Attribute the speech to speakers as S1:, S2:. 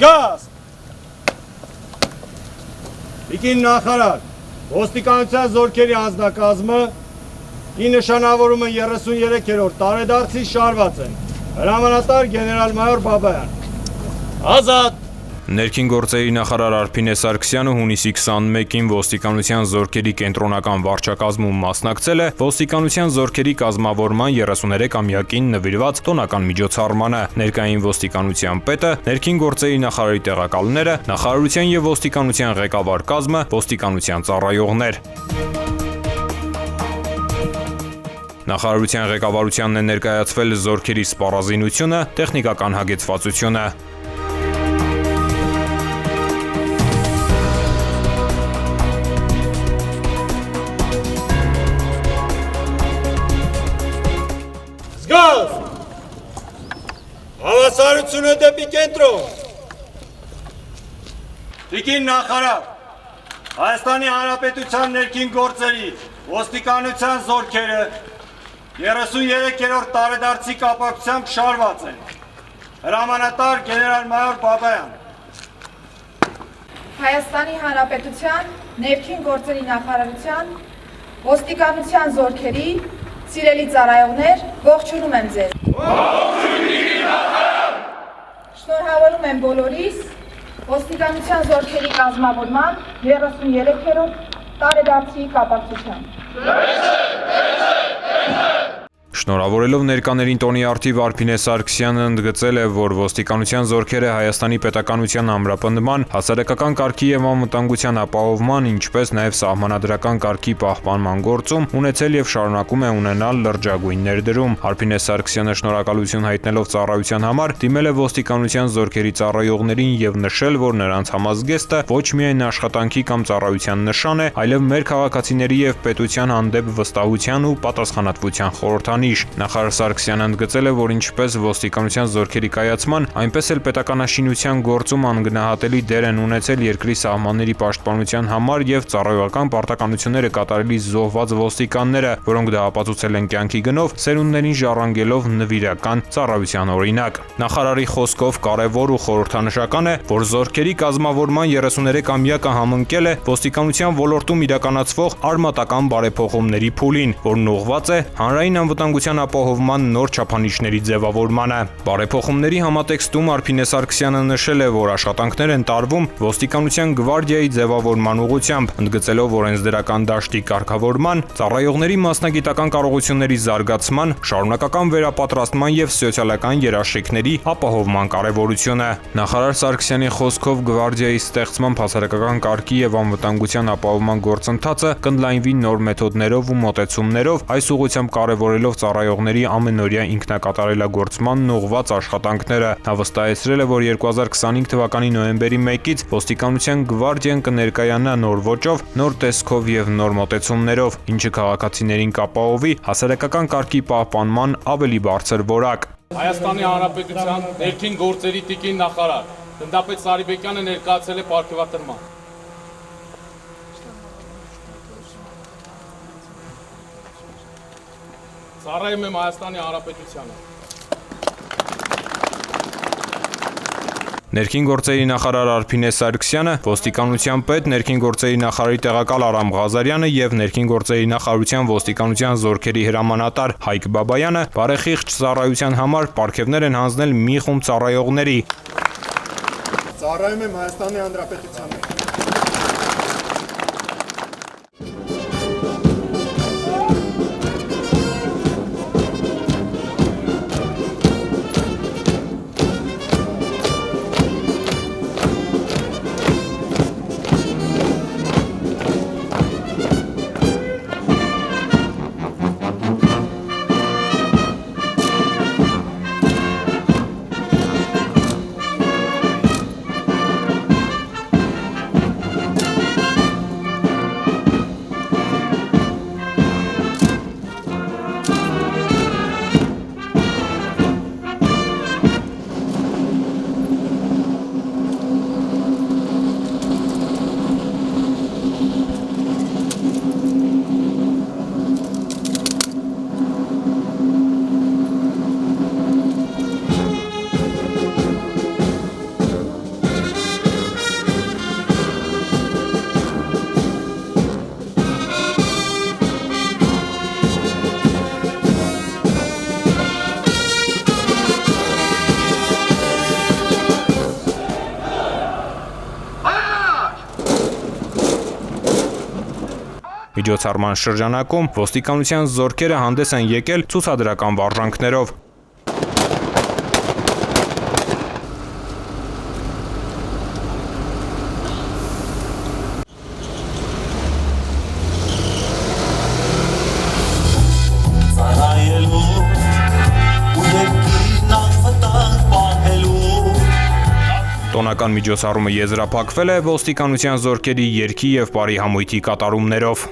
S1: Զգաս! Տիկին նախարար, ոստիկանության զորքերի անձնակազմը ի նշանավորումը 33-րդ տարեդարձի շարված են։ Հրամանատար գեներալ-մայոր Բաբայան։ Ազատ!
S2: Ներքին գործերի նախարար Արփինե Սարգսյանը հունիսի 21-ին ոստիկանության զորքերի կենտրոնական վարչակազմում մասնակցել է ոստիկանության զորքերի կազմավորման 33-ամյակին նվիրված տոնական միջոցառմանը։ Ներկային ոստիկանության պետը, ներքին գործերի նախարարի տեղակալները, նախարարության եւ ոստիկանության ղեկավար կազմը, ոստիկանության ծառայողներ։ Նախարարության ղեկավարությանն է ներկայացվել զորքերի սպառազինությունը, տեխնիկական հագեցվածությունը։
S1: Զգաս! Հավասարությունը դեպի կենտրոն։ Տիկին նախարար, Հայաստանի Հանրապետության ներքին գործերի ոստիկանության զորքերը 33-րդ տարեդարձի կապակցությամբ շարված են։ Հրամանատար գեներալ-մայոր Բաբայան։
S3: Հայաստանի Հանրապետության ներքին գործերի նախարարության ոստիկանության զորքերի սիրելի ծառայողներ, ողջունում եմ ձեզ։
S1: Ողջույն նախարար։
S3: Շնորհավորում եմ բոլորիս ոստիկանության զորքերի կազմավորման 33-րդ տարեդարձի կապակցությամբ։
S2: Շնորհավորելով ներկաներին տոնի առթիվ Արփինե Սարգսյանը ընդգծել է, որ ոստիկանության զորքերը Հայաստանի պետականության ամրապնդման, հասարակական կարգի եւ անվտանգության ապահովման, ինչպես նաեւ սահմանադրական կարգի պահպանման գործում ունեցել եւ շարունակում է ունենալ լրջագույն ներդրում։ Արփինե Սարգսյանը շնորհակալություն հայտնելով ծառայության համար դիմել է ոստիկանության զորքերի ծառայողներին եւ նշել, որ նրանց համազգեստը ոչ միայն աշխատանքի կամ ծառայության նշան է, այլև մեր քաղաքացիների եւ պետության հանդեպ վստահության ու պատասխանատվության խորհրդանիշ։ Նախարար Սարգսյանը ընդգծել է, որ ինչպես ոստիկանության զորքերի կայացման, այնպես էլ պետականաշինության գործում անգնահատելի դեր են ունեցել երկրի սահմանների պաշտպանության համար եւ ծառայողական պարտականությունները կատարելիս զոհված ոստիկանները, որոնք դա ապացուցել են կյանքի գնով, սերունդներին ժառանգելով նվիրական ծառայության օրինակ։ Նախարարի խոսքով կարևոր ու խորհրդանշական է, որ զորքերի կազմավորման 33-ամյակը համընկել է ոստիկանության ոլորտում իրականացվող արմատական բարեփոխումների փուլին, որն ուղղված է հանրային անվտանգության ապահովման նոր չափանիշների ձևավորմանը։ Բարեփոխումների համատեքստում Արփինե Սարգսյանը նշել է, որ աշխատանքներ են տարվում ոստիկանության գվարդիայի ձևավորման ուղղությամբ, ընդգծելով օրենսդրական դաշտի կարգավորման, ծառայողների մասնագիտական կարողությունների զարգացման, շարունակական վերապատրաստման եւ սոցիալական երաշխիքների ապահովման կարեւորությունը։ Նախարար Սարգսյանի խոսքով գվարդիայի ստեղծմամբ հասարակական կարգի եւ անվտանգության ապահովման գործընթացը կընդլայնվի նոր մեթոդներով ու մոտեցումներով, այս ուղղությամբ կարևորելով ծառայողների ամենօրյա ինքնակատարելագործմանն ուղղված աշխատանքները։ Նա վստահեցրել է, որ 2025 թվականի նոյեմբերի 1-ից ոստիկանության գվարդիան կներկայանա նոր ոճով, նոր տեսքով եւ նոր մոտեցումներով, ինչը քաղաքացիներին կապահովի հասարակական կարգի պահպանման ավելի բարձր որակ։
S4: Հայաստանի Հանրապետության ներքին գործերի տիկին նախարար Գնդապետ Սարիբեկյանը ներկայացել է պարգևատրման։ Ծառայում եմ Հայաստանի Հանրապետությանը։
S2: Ներքին գործերի նախարար Արփինե Սարգսյանը, ոստիկանության պետ, ներքին գործերի նախարարի տեղակալ Արամ Ղազարյանը եւ ներքին գործերի նախարարության ոստիկանության զորքերի հրամանատար Հայկ Բաբայանը բարեխիղճ ծառայության համար պարգևներ են հանձնել մի խումբ ծառայողների։
S5: Ծառայում եմ Հայաստանի Հանրապետությանը։
S2: Միջոցառման շրջանակում ոստիկանության զորքերը հանդես են եկել ցուցադրական վարժանքներով։ Տոնական միջոցառումը եզրափակվել է ոստիկանության զորքերի երգի եւ բարի համույթի կատարումներով։